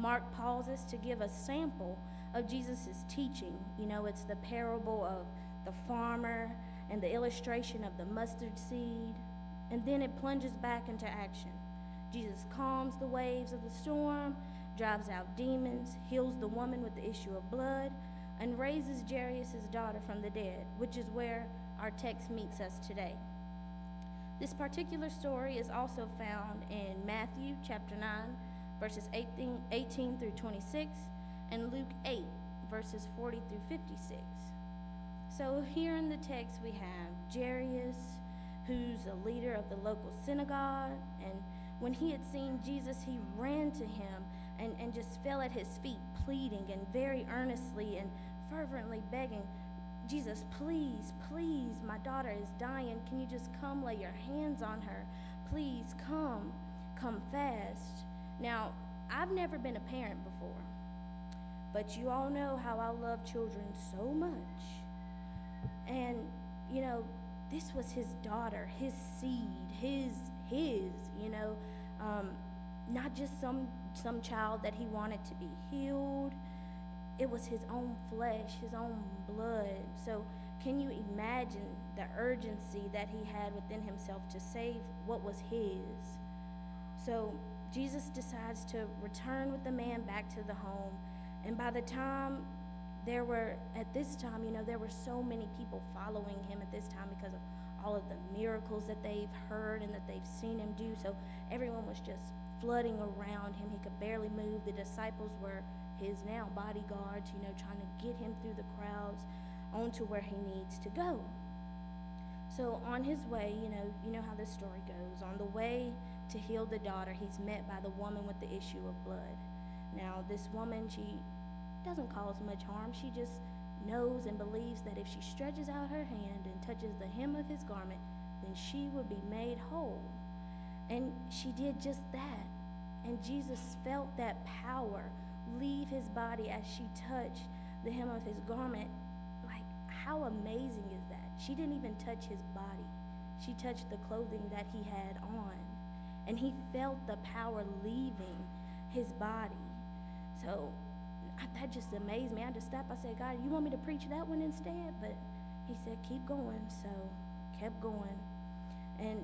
Mark pauses to give a sample of Jesus' teaching. It's the parable of the farmer and the illustration of the mustard seed. And then it plunges back into action. Jesus calms the waves of the storm, drives out demons, heals the woman with the issue of blood, and raises Jairus' daughter from the dead, which is where our text meets us today. This particular story is also found in Matthew chapter 9, verses 18 through 26, and Luke 8, verses 40 through 56. So here in the text we have Jairus, who's a leader of the local synagogue, and when he had seen Jesus, he ran to him and just fell at his feet, pleading and very earnestly and fervently begging, Jesus, please, please, my daughter is dying. Can you just come lay your hands on her? Please come fast. Now, I've never been a parent before, but you all know how I love children so much. And, this was his daughter, his seed, his, not just some child that he wanted to be healed. It was his own flesh, his own blood. So can you imagine the urgency that he had within himself to save what was his? So Jesus decides to return with the man back to the home. And by the time there were so many people following him at this time because of all of the miracles that they've heard and that they've seen him do. So everyone was just flooding around him. He could barely move. The disciples were his now bodyguards, trying to get him through the crowds onto where he needs to go. So on his way, you know how this story goes. On the way to heal the daughter, he's met by the woman with the issue of blood. Now, this woman, she doesn't cause much harm. She just knows and believes that if she stretches out her hand and touches the hem of his garment, then she would be made whole. And she did just that. And Jesus felt that power leave his body as she touched the hem of his garment. Like, how amazing is that? She didn't even touch his body. She touched the clothing that he had on. And he felt the power leaving his body. So that just amazed me. I just stopped. I said, God, you want me to preach that one instead? But he said, keep going. So kept going. And,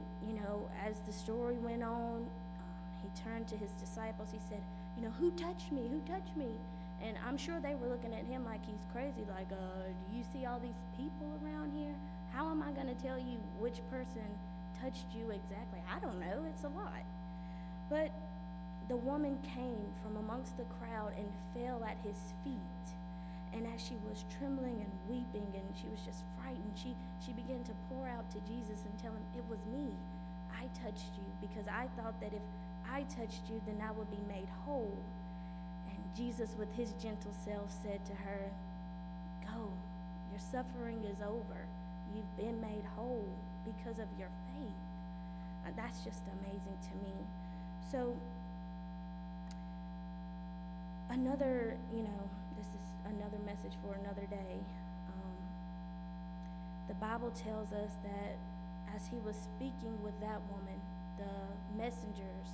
as the story went on, he turned to his disciples. He said, who touched me? Who touched me? And I'm sure they were looking at him like he's crazy. Like, do you see all these people around here? How am I going to tell you which person touched you exactly? I don't know. It's a lot. But the woman came from amongst the crowd and fell at his feet. And as she was trembling and weeping and she was just frightened, she began to pour out to Jesus and tell him, it was me. I touched you because I thought that if I touched you, then I would be made whole. And Jesus, with his gentle self, said to her, go, your suffering is over. You've been made whole because of your faith. And that's just amazing to me. So another, this is another message for another day. The Bible tells us that as he was speaking with that woman, the messengers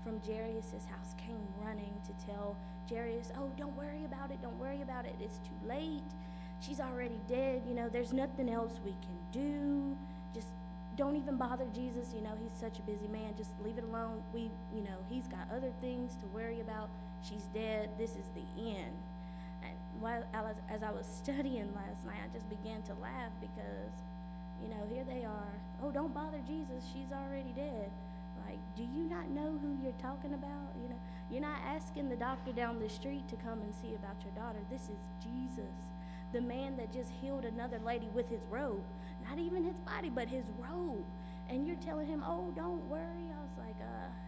from Jairus' house came running to tell Jairus, oh, don't worry about it, it's too late, she's already dead, there's nothing else we can do, just don't even bother Jesus, he's such a busy man, just leave it alone, he's got other things to worry about, she's dead, this is the end. And as I was studying last night, I just began to laugh because, here they are. Oh, don't bother Jesus. She's already dead. Like, do you not know who you're talking about? You're not asking the doctor down the street to come and see about your daughter. This is Jesus, the man that just healed another lady with his robe. Not even his body, but his robe. And you're telling him, oh, don't worry. I was like,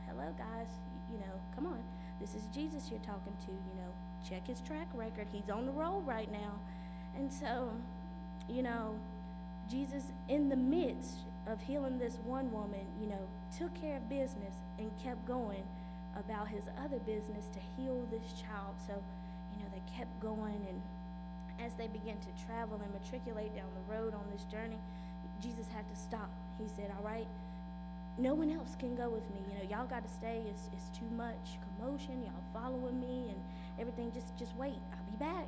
hello, guys. Come on. This is Jesus you're talking to, Check his track record. He's on the roll right now. And so, Jesus, in the midst of healing this one woman, took care of business and kept going about his other business to heal this child. So, they kept going, and as they began to travel and matriculate down the road on this journey, Jesus had to stop. He said, all right, no one else can go with me. Y'all got to stay. It's too much commotion. Y'all following me. just wait, I'll be back,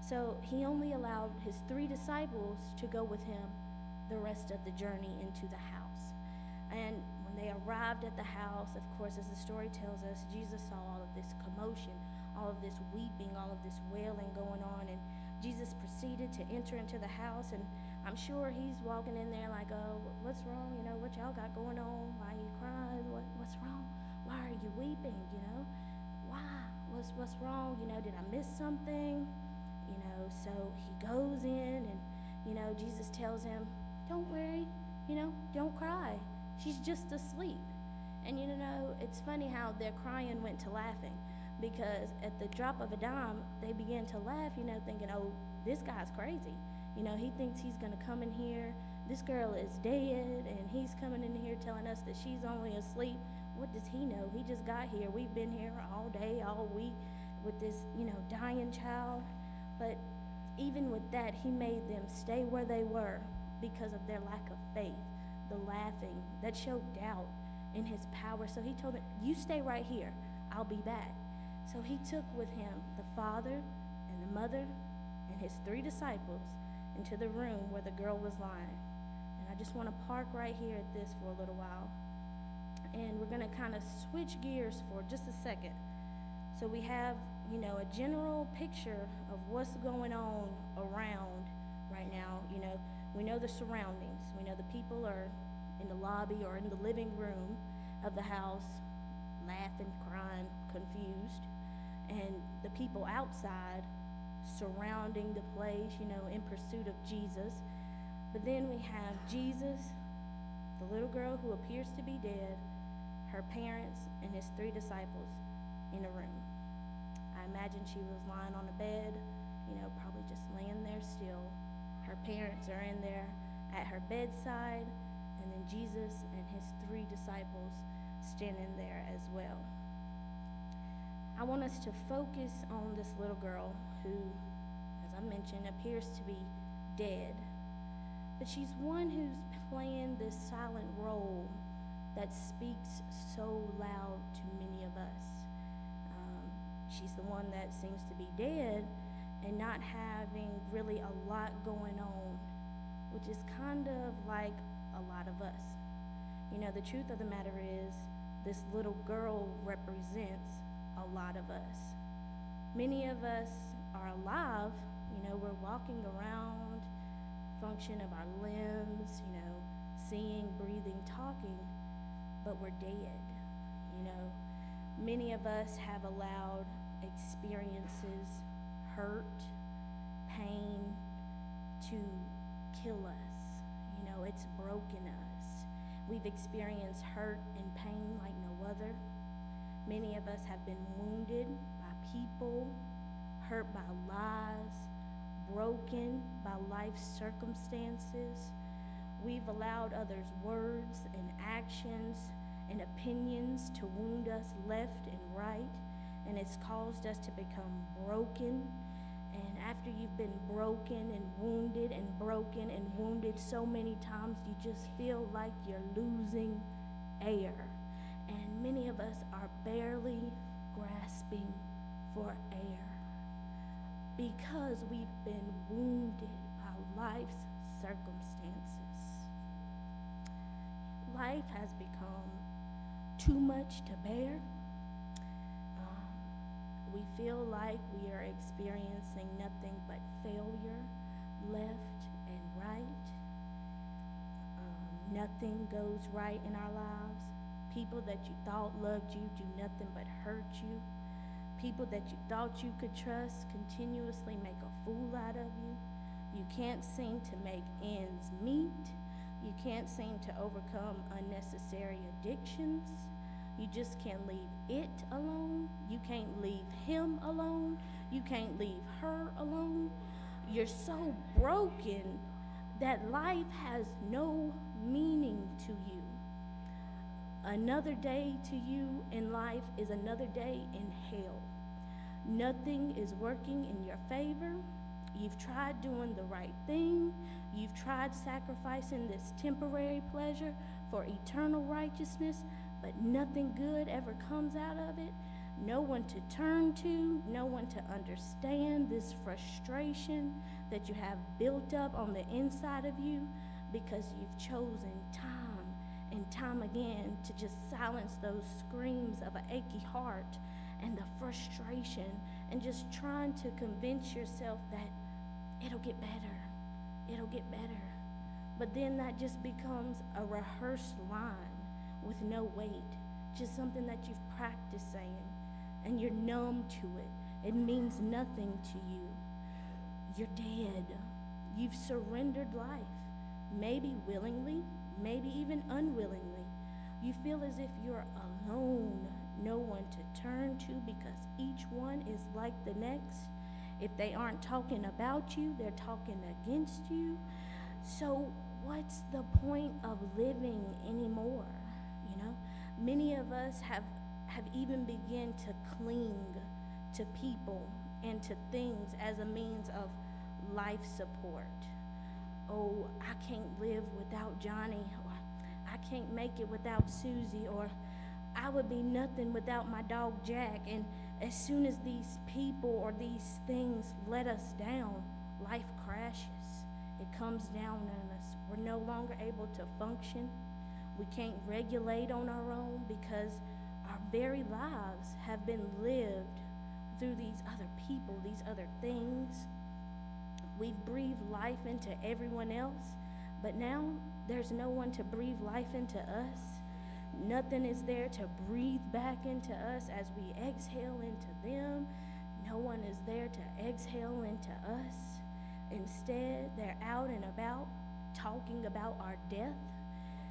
So he only allowed his 3 disciples to go with him the rest of the journey into the house. And when they arrived at the house, of course, as the story tells us, Jesus saw all of this commotion, all of this weeping, all of this wailing going on, and Jesus proceeded to enter into the house, and I'm sure he's walking in there like, oh, what's wrong? What y'all got going on? Why are you crying? What's wrong? Why are you weeping? Why? What's wrong? Did I miss something? So he goes in, and, Jesus tells him, don't worry, don't cry. She's just asleep. And, it's funny how their crying went to laughing, because at the drop of a dime, they began to laugh, thinking, oh, this guy's crazy. He thinks he's going to come in here. This girl is dead, and he's coming in here telling us that she's only asleep. What does he know? He just got here. We've been here all day, all week with this, dying child. But even with that, he made them stay where they were because of their lack of faith, the laughing that showed doubt in his power. So he told them, you stay right here. I'll be back. So he took with him the father and the mother and his 3 disciples into the room where the girl was lying. And I just want to park right here at this for a little while. And we're going to kind of switch gears for just a second. So we have, a general picture of what's going on around right now. We know the surroundings. We know the people are in the lobby or in the living room of the house, laughing, crying, confused. And the people outside surrounding the place, in pursuit of Jesus. But then we have Jesus, the little girl who appears to be dead, her parents, and his 3 disciples in a room. I imagine she was lying on a bed, probably just laying there still. Her parents are in there at her bedside, and then Jesus and his 3 disciples standing there as well. I want us to focus on this little girl who, as I mentioned, appears to be dead. But she's one who's playing this silent role that speaks so loud to many of us. She's the one that seems to be dead and not having really a lot going on, which is kind of like a lot of us. The truth of the matter is, this little girl represents a lot of us. Many of us are alive, we're walking around, function of our limbs, seeing, breathing, talking, but we're dead. Many of us have allowed experiences, hurt, pain to kill us. It's broken us. We've experienced hurt and pain like no other. Many of us have been wounded by people, hurt by lies, broken by life's circumstances. We've allowed others' words and actions and opinions to wound us left and right, and it's caused us to become broken. And after you've been broken and broken and wounded so many times, you just feel like you're losing air. And many of us are barely grasping for air because we've been wounded by life's circumstances. Life has become too much to bear. We feel like we are experiencing nothing but failure, left and right. Nothing goes right in our lives. People that you thought loved you do nothing but hurt you. People that you thought you could trust continuously make a fool out of you. You can't seem to make ends meet. You can't seem to overcome unnecessary addictions. You just can't leave it alone. You can't leave him alone. You can't leave her alone. You're so broken that life has no meaning to you. Another day to you in life is another day in hell. Nothing is working in your favor. You've tried doing the right thing. You've tried sacrificing this temporary pleasure for eternal righteousness, but nothing good ever comes out of it. no one to turn to, no one to understand this frustration that you have built up on the inside of you because you've chosen time and time again to just silence those screams of an achy heart and the frustration and just trying to convince yourself that it'll get better. It'll get better. But then that just becomes a rehearsed line with no weight, just something that you've practiced saying, and you're numb to it. It means nothing to you. You're dead. You've surrendered life, maybe willingly, maybe even unwillingly. You feel as if you're alone, no one to turn to because each one is like the next. If they aren't talking about you, they're talking against you. So what's the point of living anymore? You know, many of us have even begun to cling to people and to things as a means of life support. Oh, I can't live without Johnny, or I can't make it without Susie, or I would be nothing without my dog Jack. And as soon as these people or these things let us down, life crashes. It comes down on us. We're no longer able to function. We can't regulate on our own because our very lives have been lived through these other people, these other things. We've breathed life into everyone else, but now there's no one to breathe life into us. Nothing is there to breathe back into us as we exhale into them. No one is there to exhale into us. Instead, they're out and about talking about our death,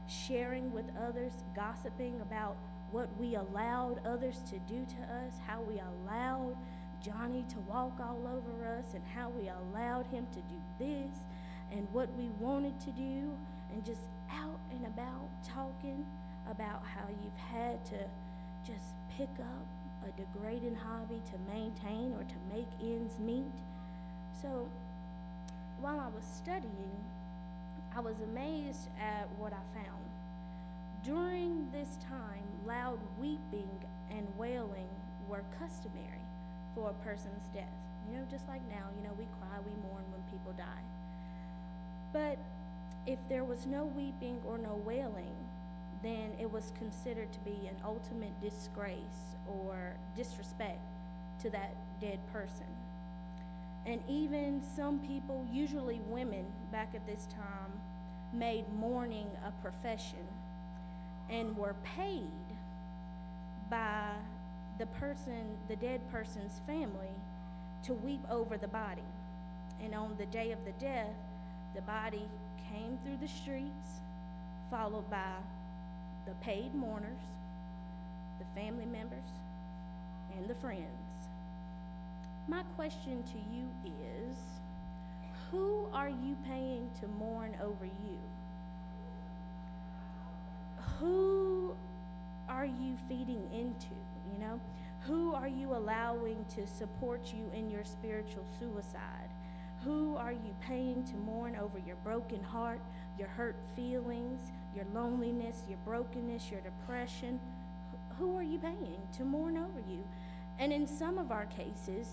sharing with others, gossiping about what we allowed others to do to us, how we allowed Johnny to walk all over us, and how we allowed him to do this, and what we wanted to do, and just out and about talking about how you've had to just pick up a degrading hobby to maintain or to make ends meet. So while I was studying, I was amazed at what I found. During this time, loud weeping and wailing were customary for a person's death. You know, just like now, we cry, we mourn when people die. But if there was no weeping or no wailing, then it was considered to be an ultimate disgrace or disrespect to that dead person. And even some people, usually women back at this time, made mourning a profession and were paid by the dead person's family to weep over the body. And on the day of the death, the body came through the streets, followed by the paid mourners, the family members, and the friends. My question to you is, who are you paying to mourn over you? Who are you feeding into, Who are you allowing to support you in your spiritual suicide? Who are you paying to mourn over your broken heart, your hurt feelings, your loneliness, your brokenness, your depression? Who are you paying to mourn over you? And in some of our cases,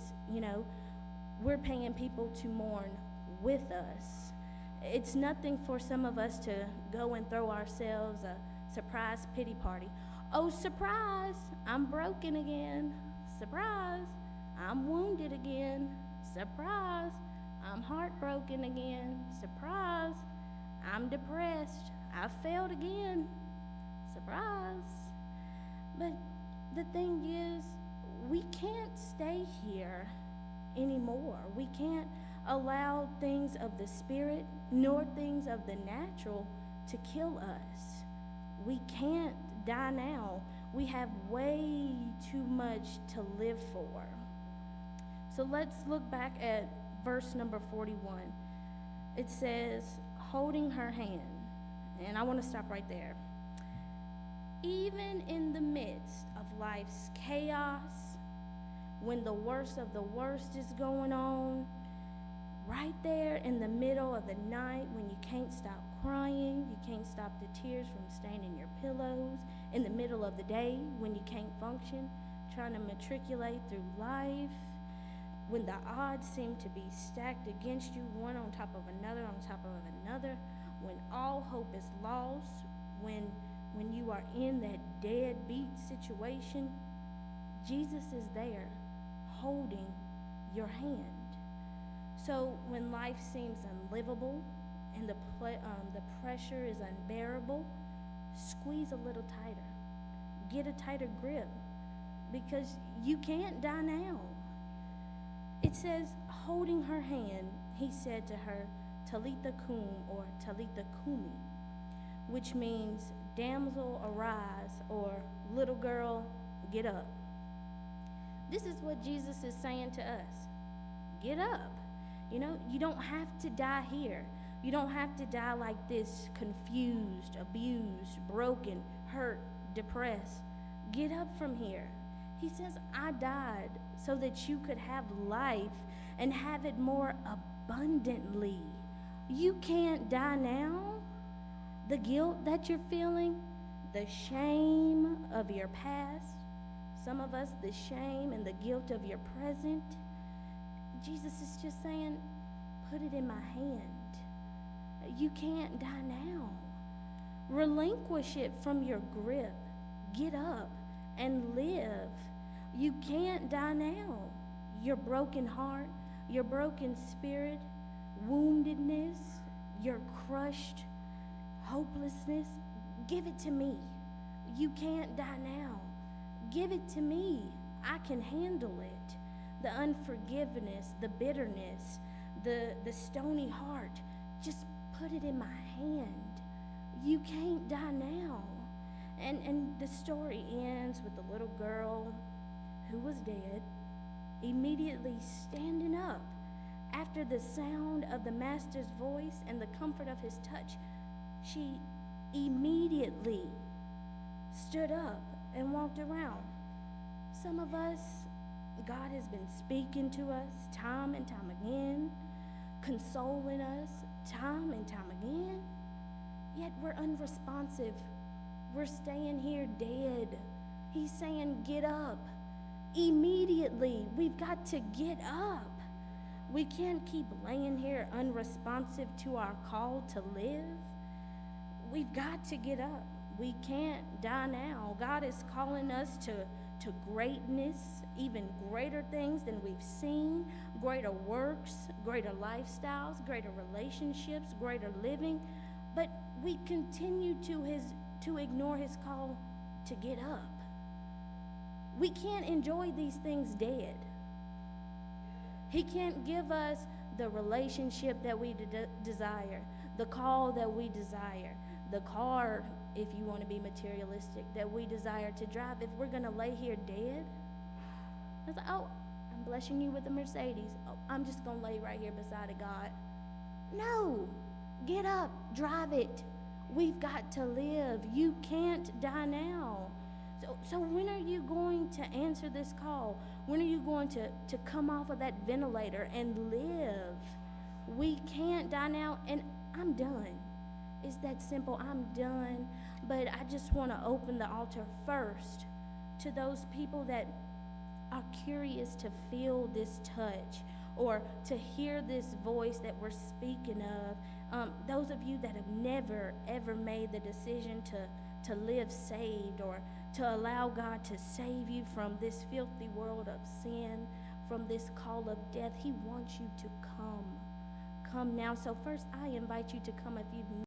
we're paying people to mourn with us. It's nothing for some of us to go and throw ourselves a surprise pity party. Oh, surprise, I'm broken again. Surprise, I'm wounded again. Surprise, I'm heartbroken again. Surprise, I'm depressed. I failed again. Surprise. But the thing is, we can't stay here anymore. We can't allow things of the spirit nor things of the natural to kill us. We can't die now. We have way too much to live for. So let's look back at verse number 41. It says, holding her hand. And I want to stop right there. Even in the midst of life's chaos, when the worst of the worst is going on, right there in the middle of the night when you can't stop crying, you can't stop the tears from staining your pillows, in the middle of the day when you can't function, trying to matriculate through life, when the odds seem to be stacked against you, one on top of another, when all hope is lost, when you are in that deadbeat situation, Jesus is there holding your hand. So when life seems unlivable and the pressure is unbearable, squeeze a little tighter. Get a tighter grip, because you can't die now. It says, holding her hand, he said to her, Talitha kum, or Talitha kumi, which means, damsel, arise, or little girl, get up. This is what Jesus is saying to us. Get up. You know, you don't have to die here. You don't have to die like this, confused, abused, broken, hurt, depressed. Get up from here. He says, I died so that you could have life and have it more abundantly. You can't die now. The guilt that you're feeling, the shame of your past, some of us, the shame and the guilt of your present, Jesus is just saying, put it in my hand. You can't die now. Relinquish it from your grip. Get up and live. You can't die now. Your broken heart, your broken spirit, woundedness, your crushed hopelessness, give it to me. You can't die now. Give it to me. I can handle it. The unforgiveness, the bitterness, the stony heart, just put it in my hand. You can't die now. And the story ends with the little girl who was dead immediately standing up after the sound of the master's voice and the comfort of his touch. She immediately stood up and walked around. Some of us, God has been speaking to us time and time again, consoling us time and time again, yet we're unresponsive. We're staying here dead. He's saying, get up. Immediately, we've got to get up. We can't keep laying here unresponsive to our call to live. We've got to get up. We can't die now. God is calling us to greatness, even greater things than we've seen, greater works, greater lifestyles, greater relationships, greater living. But we continue to ignore his call to get up. We can't enjoy these things dead. He can't give us the relationship that we desire, the call that we desire, the car, if you want to be materialistic, that we desire to drive. If we're going to lay here dead, it's like, oh, I'm blessing you with a Mercedes. Oh, I'm just going to lay right here beside of God. No, get up, drive it. We've got to live. You can't die now. So when are you going to answer this call? When are you going to come off of that ventilator and live? We can't die now, and I'm done. It's that simple. I'm done. But I just want to open the altar first to those people that are curious to feel this touch or to hear this voice that we're speaking of. Those of you that have never, ever made the decision to live saved or to allow God to save you from this filthy world of sin, from this call of death. He wants you to come. Come now. So first, I invite you to come if you've